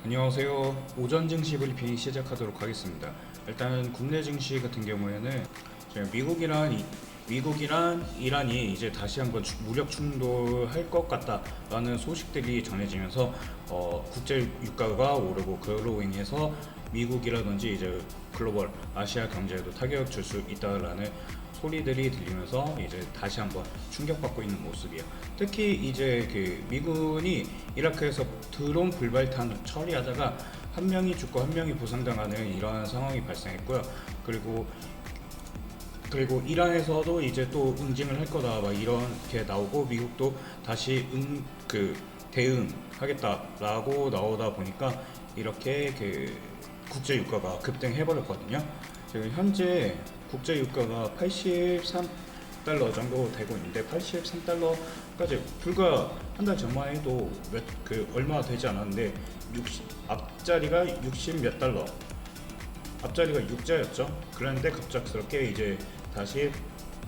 안녕하세요. 오전 증시 브리핑 시작하도록 하겠습니다. 일단 국내 증시 같은 경우에는 미국이랑 이란이 이제 다시 한번 무력 충돌할 것 같다라는 소식들이 전해지면서 국제 유가가 오르고 그로 인해서 미국이라든지 이제 글로벌 아시아 경제에도 타격 줄 수 있다라는 소리들이 들리면서 이제 다시 한번 충격받고 있는 모습이에요. 특히 이제 그 미군이 이라크에서 드론 불발탄 처리하다가 한 명이 죽고 한 명이 부상당하는 이러한 상황이 발생했고요. 그리고 이란에서도 이제 또 응징을 할 거다 막 이렇게 나오고 미국도 다시 대응하겠다라고 나오다 보니까 이렇게 그 국제 유가가 급등해 버렸거든요. 지금 현재 국제 유가가 83달러 정도 되고 있는데 83달러까지 불과 한 달 전만 해도 얼마 되지 않았는데 앞자리가 60 몇 달러, 앞자리가 6자였죠. 그런데 갑작스럽게 이제 다시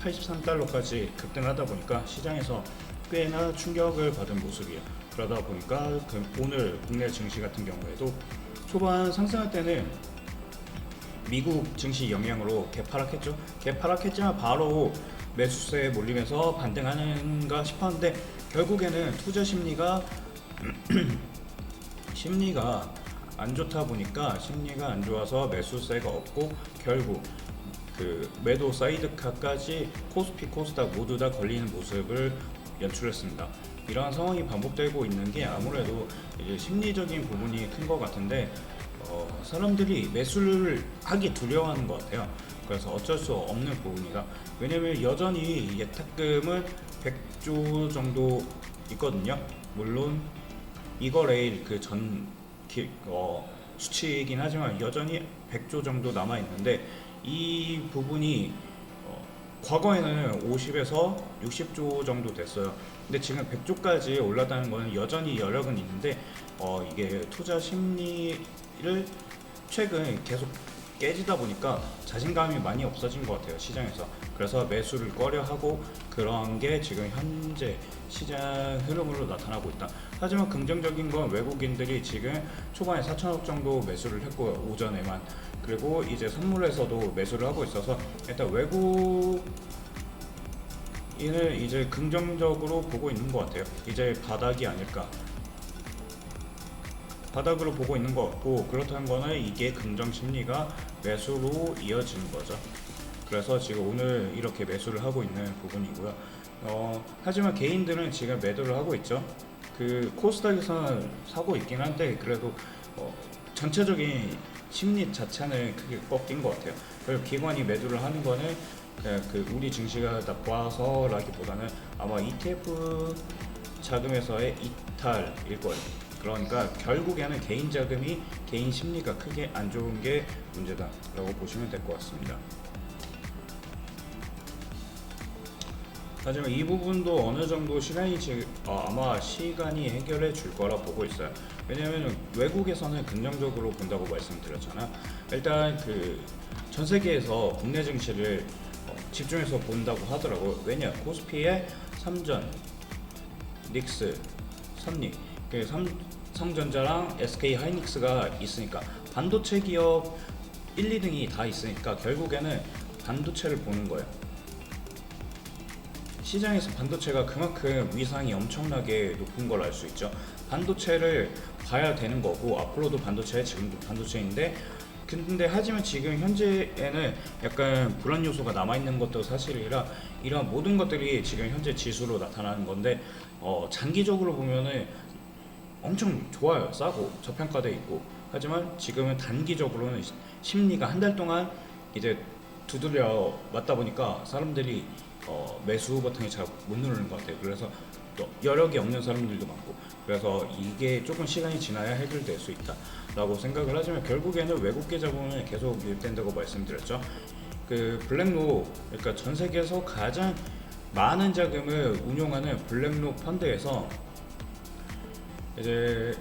83달러까지 급등하다 보니까 시장에서 꽤나 충격을 받은 모습이에요. 그러다 보니까 오늘 국내 증시 같은 경우에도 초반 상승할 때는 미국 증시 영향으로 개파락했죠. 개파락했지만 바로 매수세에 몰리면서 반등하는가 싶었는데 결국에는 투자 심리가 안 좋다 보니까 심리가 안 좋아서 매수세가 없고 결국 그 매도 사이드카까지 코스피 코스닥 모두 다 걸리는 모습을 연출했습니다. 이러한 상황이 반복되고 있는 게 아무래도 이제 심리적인 부분이 큰 것 같은데 사람들이 매수를 하기 두려워하는 것 같아요. 그래서 어쩔 수 없는 부분이다. 왜냐면 여전히 예탁금은 100조 정도 있거든요. 물론 이거래일 수치이긴 하지만 여전히 100조 정도 남아 있는데 이 부분이 과거에는 50에서 60조 정도 됐어요. 근데 지금 100조까지 올라가는 거는 여전히 여력은 있는데 이게 투자 심리를 최근 계속 깨지다 보니까 자신감이 많이 없어진 것 같아요, 시장에서. 그래서 매수를 꺼려하고 그런 게 지금 현재 시장 흐름으로 나타나고 있다. 하지만 긍정적인 건 외국인들이 지금 초반에 4천억 정도 매수를 했고요, 오전에만. 그리고 이제 선물에서도 매수를 하고 있어서 일단 외국인을 이제 긍정적으로 보고 있는 것 같아요. 이제 바닥이 아닐까, 바닥으로 보고 있는 것 같고, 그렇다는 거는 이게 긍정 심리가 매수로 이어지는 거죠. 그래서 지금 오늘 이렇게 매수를 하고 있는 부분이고요. 하지만 개인들은 지금 매도를 하고 있죠. 그 코스닥에서는 사고 있긴 한데 그래도 전체적인 심리 자체는 크게 꺾인 것 같아요. 그리고 기관이 매도를 하는 거는 그냥 우리 증시가 나빠서라기보다는 아마 ETF 자금에서의 이탈일 거예요. 그러니까 결국에는 개인 자금이 개인 심리가 크게 안 좋은 게 문제다라고 보시면 될 것 같습니다. 하지만 이 부분도 어느 정도 아마 시간이 해결해 줄 거라 보고 있어요. 왜냐하면 외국에서는 긍정적으로 본다고 말씀드렸잖아. 일단 전 세계에서 국내 증시를 집중해서 본다고 하더라고요. 왜냐, 코스피에 삼전, 닉스, 선리, 삼성전자랑 SK 하이닉스가 있으니까 반도체 기업 1, 2등이 다 있으니까 결국에는 반도체를 보는 거예요. 시장에서 반도체가 그만큼 위상이 엄청나게 높은 걸 알 수 있죠. 반도체를 봐야 되는 거고, 앞으로도 지금도 반도체인데, 근데 하지만 지금 현재에는 약간 불안 요소가 남아있는 것도 사실이라 이런 모든 것들이 지금 현재 지수로 나타나는 건데, 장기적으로 보면은 엄청 좋아요. 싸고 저평가돼 있고. 하지만 지금은 단기적으로는 심리가 한 달 동안 이제 두드려 맞다 보니까 사람들이 매수 버튼이 잘 못 누르는 것 같아요. 그래서 또 여력이 없는 사람들도 많고, 그래서 이게 조금 시간이 지나야 해결될 수 있다라고 생각을 하지만 결국에는 외국계 자본은 계속 유입된다고 말씀드렸죠. 블랙록, 그러니까 전 세계에서 가장 많은 자금을 운용하는 블랙록 펀드에서 이제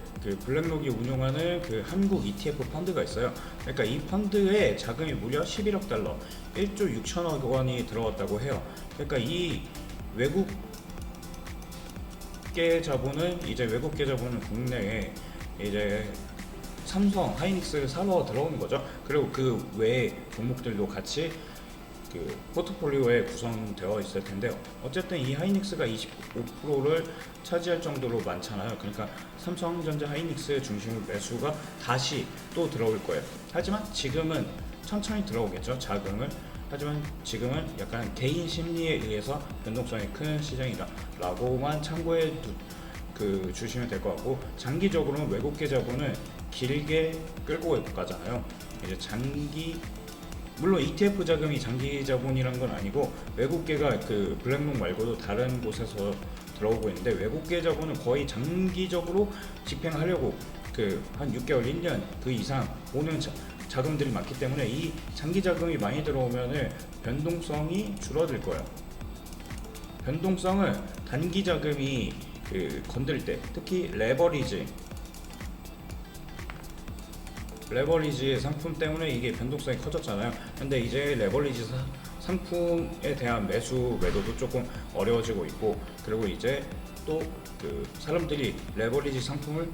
블랙록이 운용하는 한국 ETF 펀드가 있어요. 그러니까 이 펀드에 자금이 무려 11억 달러, 1조 6천억 원이 들어갔다고 해요. 그러니까 이 외국계 자본은 국내에 이제 삼성, 하이닉스 사러 들어오는 거죠. 그리고 그 외의 종목들도 같이 그 포트폴리오에 구성되어 있을 텐데요. 어쨌든 이 하이닉스가 25%를 차지할 정도로 많잖아요. 그러니까 삼성전자 하이닉스 중심 매수가 다시 또 들어올 거예요. 하지만 지금은 천천히 들어오겠죠, 자금을. 하지만 지금은 약간 개인 심리에 의해서 변동성이 큰 시장이다 라고만 참고해 주시면 될 것 같고, 장기적으로는 외국계 자본을 길게 끌고 가잖아요. 이제 물론 ETF 자금이 장기 자본이란 건 아니고, 외국계가 그 블랙록 말고도 다른 곳에서 들어오고 있는데, 외국계 자본은 거의 장기적으로 집행하려고 한 6개월, 1년 그 이상 오는 자금들이 많기 때문에, 이 장기 자금이 많이 들어오면 변동성이 줄어들 거예요. 변동성을 단기 자금이 건들 때, 특히 레버리지 상품 때문에 이게 변동성이 커졌잖아요. 근데 이제 레버리지 상품에 대한 매도도 조금 어려워지고 있고, 그리고 이제 또 사람들이 레버리지 상품을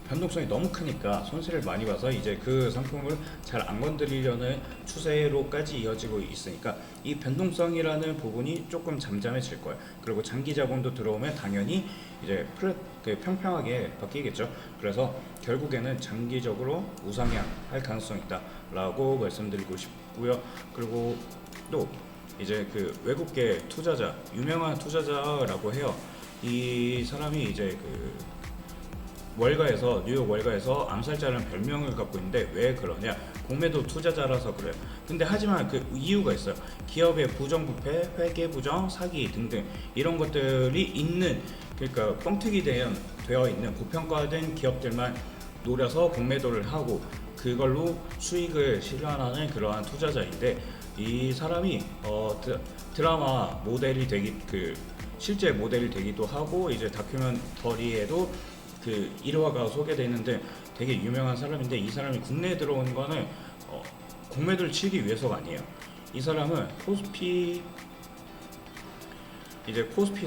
변동성이 너무 크니까 손실을 많이 봐서 이제 그 상품을 잘 안 건드리려는 추세로까지 이어지고 있으니까, 이 변동성이라는 부분이 조금 잠잠해질 거예요. 그리고 장기 자본도 들어오면 당연히 이제 평평하게 바뀌겠죠. 그래서 결국에는 장기적으로 우상향 할 가능성이 있다라고 말씀드리고 싶고요. 그리고 또 이제 외국계 투자자, 유명한 투자자라고 해요. 이 사람이 이제 뉴욕 월가에서 암살자라는 별명을 갖고 있는데, 왜 그러냐? 공매도 투자자라서 그래요. 근데 하지만 이유가 있어요. 기업의 부정부패, 회계부정, 사기 등등 이런 것들이 있는, 그러니까 뻥튀기 되어 있는 고평가된 기업들만 노려서 공매도를 하고 그걸로 수익을 실현하는 그러한 투자자인데, 이 사람이 드라마 모델이 실제 모델이 되기도 하고, 이제 다큐멘터리에도 일화가 소개되는데 되게 유명한 사람인데, 이 사람이 국내에 들어온 거는 공매도를 치기 위해서가 아니에요. 이 사람은 코스피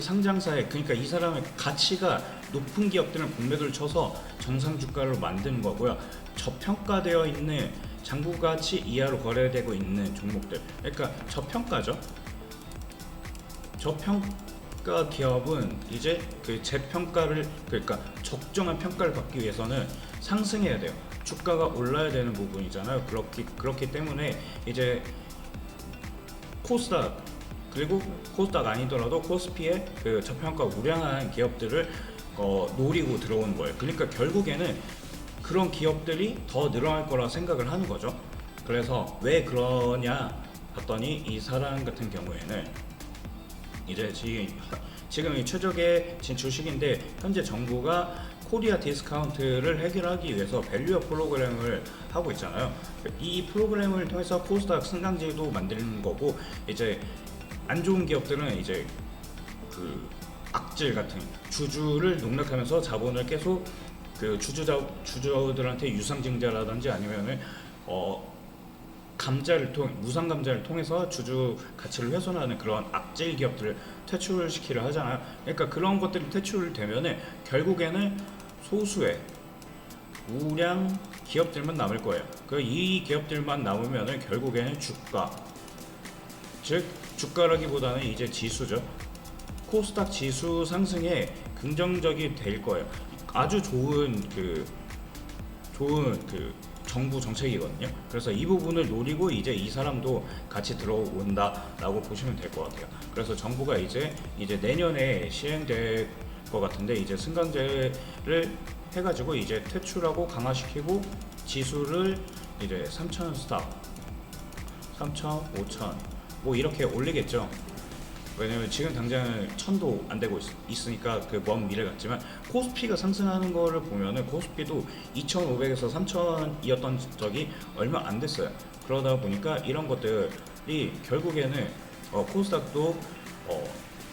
상장사에, 그러니까 이 사람의 가치가 높은 기업들은 공매도를 쳐서 정상 주가를 만드는 거고요. 저평가되어 있는 장부 가치 이하로 거래되고 있는 종목들, 그러니까 저평가죠. 저평가 기업은 이제 재평가를, 그러니까 적정한 평가를 받기 위해서는 상승해야 돼요. 주가가 올라야 되는 부분이잖아요. 그렇기 때문에 이제 코스닥, 그리고 코스닥 아니더라도 코스피의 저평가 우량한 기업들을 노리고 들어오는 거예요. 그러니까 결국에는 그런 기업들이 더 늘어날 거라 생각을 하는 거죠. 그래서 왜 그러냐 봤더니, 이 사람 같은 경우에는 이제 지금 최적의 주식인데, 현재 정부가 코리아 디스카운트를 해결하기 위해서 밸류업 프로그램을 하고 있잖아요. 이 프로그램을 통해서 코스닥 승강제도 만드는 거고, 이제 안 좋은 기업들은 이제 악질 같은 주주를 농락하면서 자본을 계속 주주들한테 유상증자라든지 아니면은 무상 감자를 통해서 주주 가치를 훼손하는 그런 악질 기업들을 퇴출시키려 하잖아요. 그러니까 그런 것들이 퇴출되면은 결국에는 소수의 우량 기업들만 남을 거예요. 이 기업들만 남으면은 결국에는 주가라기보다는 이제 지수죠. 코스닥 지수 상승에 긍정적이 될 거예요. 아주 좋은 정부 정책이거든요. 그래서 이 부분을 노리고 이제 이 사람도 같이 들어온다라고 보시면 될 것 같아요. 그래서 정부가 이제 내년에 시행될 것 같은데, 이제 승강제를 해가지고 이제 퇴출하고 강화시키고 지수를 이제 3,000 스탑, 3,000, 5,000 뭐 이렇게 올리겠죠. 왜냐면 지금 당장 1000도 안 되고 있으니까 먼 미래 같지만, 코스피가 상승하는 거를 보면은 코스피도 2500에서 3000이었던 적이 얼마 안 됐어요. 그러다 보니까 이런 것들이 결국에는 코스닥도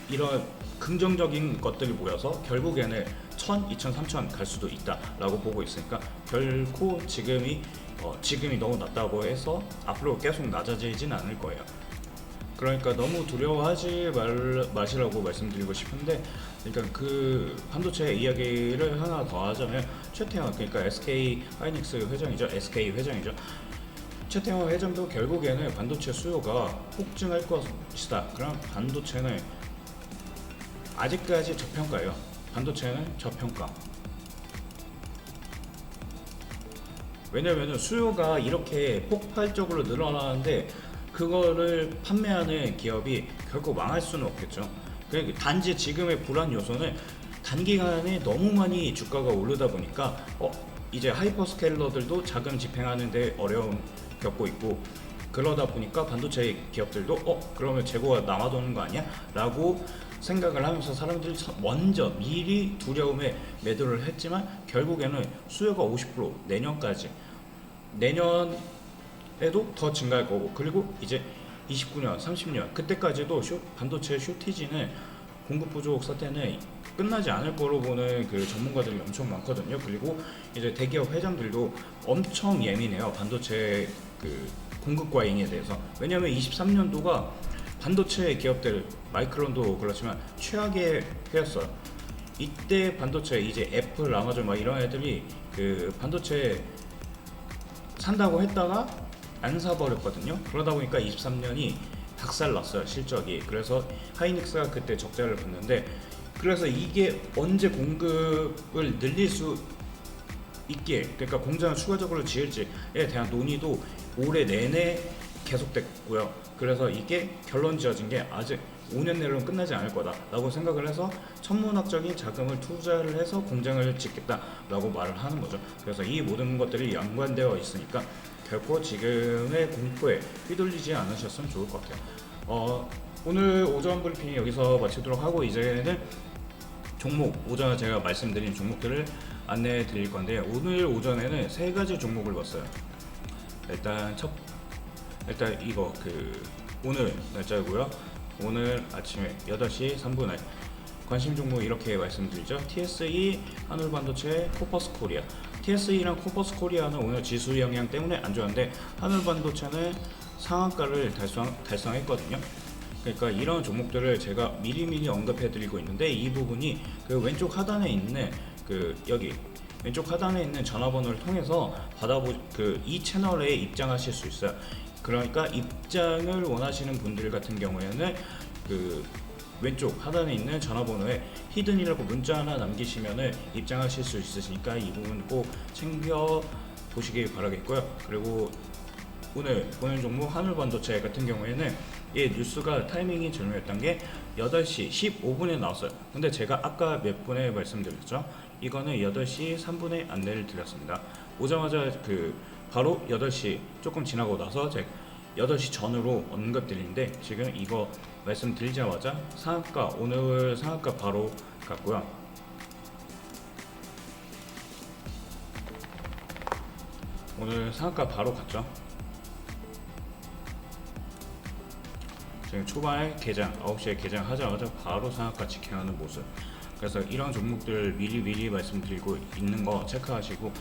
이런 긍정적인 것들이 모여서 결국에는 1000, 2000, 3000 갈 수도 있다라고 보고 있으니까, 결코 지금이 너무 낮다고 해서 앞으로 계속 낮아지진 않을 거예요. 그러니까 너무 두려워하지 마시라고 말씀드리고 싶은데, 그러니까 그 반도체 이야기를 하나 더 하자면 최태원, 그러니까 SK 하이닉스 회장이죠. SK 회장이죠. 최태원 회장도 결국에는 반도체 수요가 폭증할 것이다. 그럼 반도체는 아직까지 저평가예요. 반도체는 저평가. 왜냐면은 수요가 이렇게 폭발적으로 늘어나는데 그거를 판매하는 기업이 결코 망할 수는 없겠죠. 그러니까 단지 지금의 불안 요소는 단기간에 너무 많이 주가가 오르다 보니까 이제 하이퍼스케일러들도 자금 집행하는데 어려움 겪고 있고, 그러다 보니까 반도체 기업들도 그러면 재고가 남아도는 거 아니야? 라고 생각을 하면서 사람들이 먼저 미리 두려움에 매도를 했지만 결국에는 수요가 50% 내년에도 더 증가할 거고, 그리고 이제 29년, 30년 그때까지도 반도체 쇼티지는 공급 부족 사태는 끝나지 않을 거로 보는 그 전문가들이 엄청 많거든요. 그리고 이제 대기업 회장들도 엄청 예민해요. 반도체 그 공급 과잉에 대해서. 왜냐하면 23년도가 반도체 기업들, 마이크론도 그렇지만 최악의 해였어요. 이때 반도체 이제 애플, 아마존 막 이런 애들이 그 반도체 산다고 했다가 안 사버렸거든요. 그러다 보니까 23년이 박살났어요, 실적이. 그래서 하이닉스가 그때 적자를 봤는데, 그래서 이게 언제 공급을 늘릴 수 있게, 그러니까 공장을 추가적으로 지을지에 대한 논의도 올해 내내 계속됐고요. 그래서 이게 결론 지어진 게 아직 5년 내로는 끝나지 않을 거다라고 생각을 해서 천문학적인 자금을 투자를 해서 공장을 짓겠다라고 말을 하는 거죠. 그래서 이 모든 것들이 연관되어 있으니까 결코 지금의 공포에 휘둘리지 않으셨으면 좋을 것 같아요. 오늘 오전 브리핑 여기서 마치도록 하고, 이제는 종목, 오전에 제가 말씀드린 종목들을 안내해 드릴 건데, 오늘 오전에는 세 가지 종목을 봤어요. 일단 이거 오늘 날짜고요. 오늘 아침에 8시 3분에 관심 종목 이렇게 말씀드리죠. TSE, 한울반도체, 코퍼스코리아. TSE랑 코퍼스코리아는 오늘 지수 영향 때문에 안 좋았는데 한울반도체는 상한가를 달성했거든요. 그러니까 이런 종목들을 제가 미리미리 언급해드리고 있는데, 이 부분이 그 왼쪽 하단에 있는 여기 왼쪽 하단에 있는 전화번호를 통해서 이 채널에 입장하실 수 있어요. 그러니까 입장을 원하시는 분들 같은 경우에는 왼쪽 하단에 있는 전화번호에 히든이라고 문자 하나 남기시면 입장하실 수 있으시니까 이 부분 꼭 챙겨 보시길 바라겠고요. 그리고 오늘 보는 종목 한울반도체 같은 경우에는 이 뉴스가 타이밍이 절묘했던 게 8시 15분에 나왔어요. 근데 제가 아까 몇 분에 말씀드렸죠. 이거는 8시 3분에 안내를 드렸습니다. 오자마자 바로 8시 조금 지나고 나서 제가 8시 전으로 언급드리는데, 지금 이거 말씀드리자마자 오늘 상한가 바로 갔고요. 오늘 상한가 바로 갔죠. 지금 초반에 9시에 개장하자마자 바로 상한가 직행하는 모습. 그래서 이런 종목들 미리 말씀드리고 있는 거 체크하시고,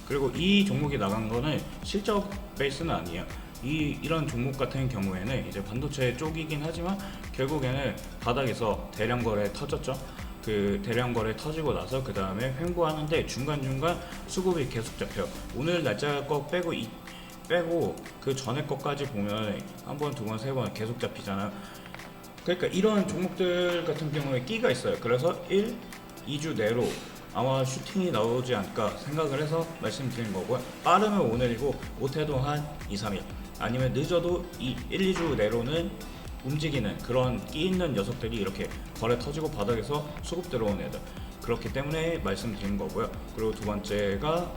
그리고 이 종목이 나간 거는 실적 베이스는 아니에요. 이런 종목 같은 경우에는 이제 반도체 쪽이긴 하지만 결국에는 바닥에서 대량 거래 터졌죠. 그 대량 거래 터지고 나서 그 다음에 횡보하는데 중간중간 수급이 계속 잡혀요. 오늘 날짜 거 빼고 그 전에 거까지 보면 한 번, 두 번, 세 번 계속 잡히잖아요. 그러니까 이런 종목들 같은 경우에 끼가 있어요. 그래서 2주 내로 아마 슈팅이 나오지 않을까 생각을 해서 말씀드린 거고요. 빠르면 오늘이고 못해도 한 2, 3일 아니면 늦어도 1, 2주 내로는 움직이는 그런 끼 있는 녀석들이 이렇게 거래 터지고 바닥에서 수급 들어온 애들, 그렇기 때문에 말씀드린 거고요. 그리고 두 번째가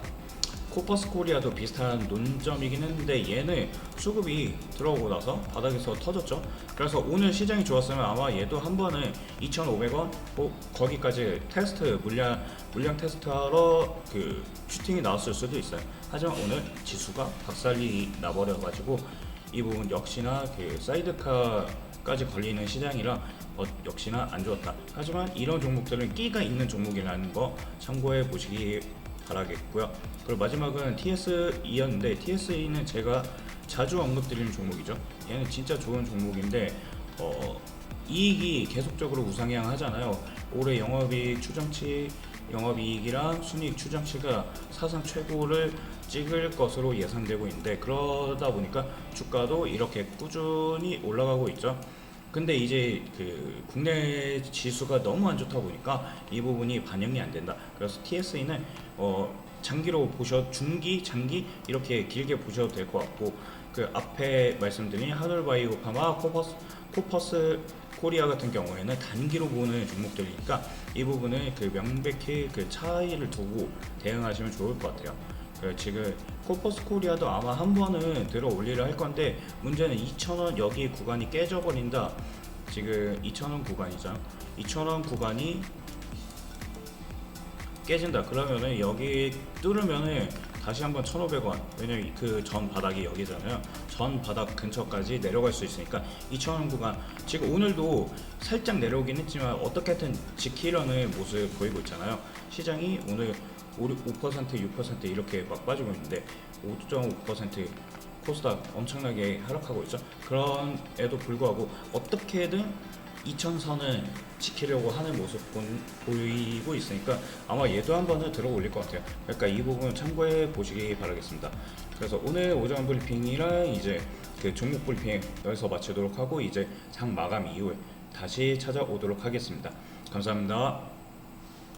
코퍼스코리아도 비슷한 논점이긴 했는데, 얘는 수급이 들어오고 나서 바닥에서 터졌죠. 그래서 오늘 시장이 좋았으면 아마 얘도 한 번은 2,500원 거기까지 테스트 물량 테스트하러 슈팅이 나왔을 수도 있어요. 하지만 오늘 지수가 박살이 나버려가지고 이 부분 역시나 사이드카까지 걸리는 시장이라 역시나 안 좋았다. 하지만 이런 종목들은 끼가 있는 종목이라는 거 참고해 보시기 바라겠고요. 그리고 마지막은 TSE였는데, TSE는 제가 자주 언급드리는 종목이죠. 얘는 진짜 좋은 종목인데 이익이 계속적으로 우상향하잖아요. 올해 영업이익 추정치, 영업이익이랑 순이익 추정치가 사상 최고를 찍을 것으로 예상되고 있는데, 그러다 보니까 주가도 이렇게 꾸준히 올라가고 있죠. 근데 이제 그 국내 지수가 너무 안 좋다 보니까 이 부분이 반영이 안 된다. 그래서 TSE는 장기로 중기, 장기 이렇게 길게 보셔도 될 것 같고, 그 앞에 말씀드린 하늘바이오 파마, 코퍼스 코리아 같은 경우에는 단기로 보는 종목들이니까 이 부분은 그 명백히 그 차이를 두고 대응하시면 좋을 것 같아요. 지금 코퍼스 코리아도 아마 한 번은 들어 올리려 할 건데, 문제는 2,000원 여기 구간이 깨져버린다. 지금 2,000원 구간이죠. 2,000원 구간이 깨진다. 그러면은 여기 뚫으면은 다시 한번 1,500원. 왜냐면 그 전 바닥이 여기잖아요. 전 바닥 근처까지 내려갈 수 있으니까 2,000원 구간. 지금 오늘도 살짝 내려오긴 했지만 어떻게든 지키려는 모습 보이고 있잖아요. 시장이 오늘 5%, 6% 이렇게 막 빠지고 있는데 5.5% 코스닥 엄청나게 하락하고 있죠. 그런에도 불구하고 어떻게든 2,000선을 지키려고 하는 모습 보이고 있으니까 아마 얘도 한 번은 들어 올릴 것 같아요. 그러니까 이 부분 참고해 보시기 바라겠습니다. 그래서 오늘 오전 브리핑이랑 이제 그 종목 브리핑 여기서 마치도록 하고, 이제 장 마감 이후에 다시 찾아오도록 하겠습니다. 감사합니다.